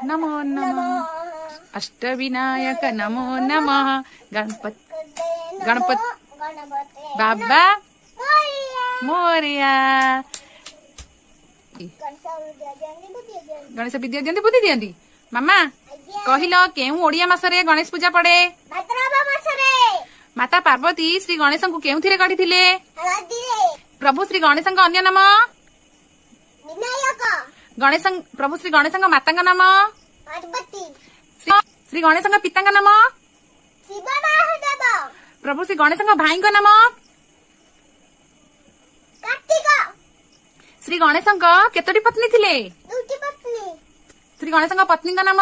नमो नमः। अष्टविनायक नमो नमः। गणपति बाबा मोरिया। गणेश विद्या दियंती बुद्धि दियंती। मामा कहिल केउ ओडिया मासरे गणेश पूजा पड़े? माता पार्वती श्री गणेश को केउथिरे गढ़िथिले? प्रभु श्री गणेश अन्य नाम? गणेश प्रभु श्री गणेश माता नाम? श्री गणेश पिता नाम? प्रभु श्री गणेश भाई नाम? श्री गणेश केतोटी पत्नी थिले? श्री गणेश पत्नी नाम?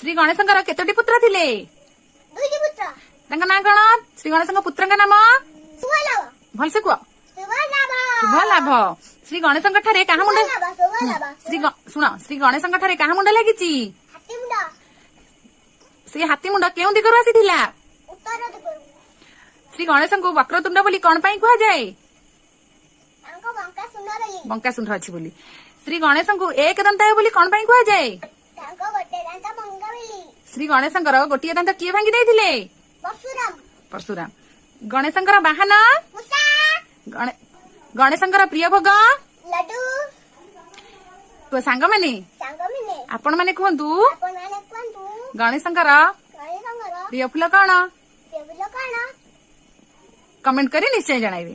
श्री गणेश केतोटी पुत्र थिले? ना कौन? श्री गणेश पुत्र नाम? भलसे कह। शुभ लाभ। श्री गणेश ठारे क्या मुंड? शुण श्री गणेश ठारे क्या मुंड लगी? से हाथी मुंड केउ दिगरु आसीथिला? श्री गणेश को वक्रतुंड बोली कौन पाई कह जाए? बंका सुंदर अच्छी बोली। श्री गणेश को एक दंता बोली कौन पाई कह जाए? श्री गणेश गोटे दांत किए भांगी देथिले? परशुराम। गणेश बाहन? गणेश प्रिय भोग? तो सांग माने आपण माने कहतु गणेश प्रिय फूल कौन? कमेंट करी निश्चय जणाइबे।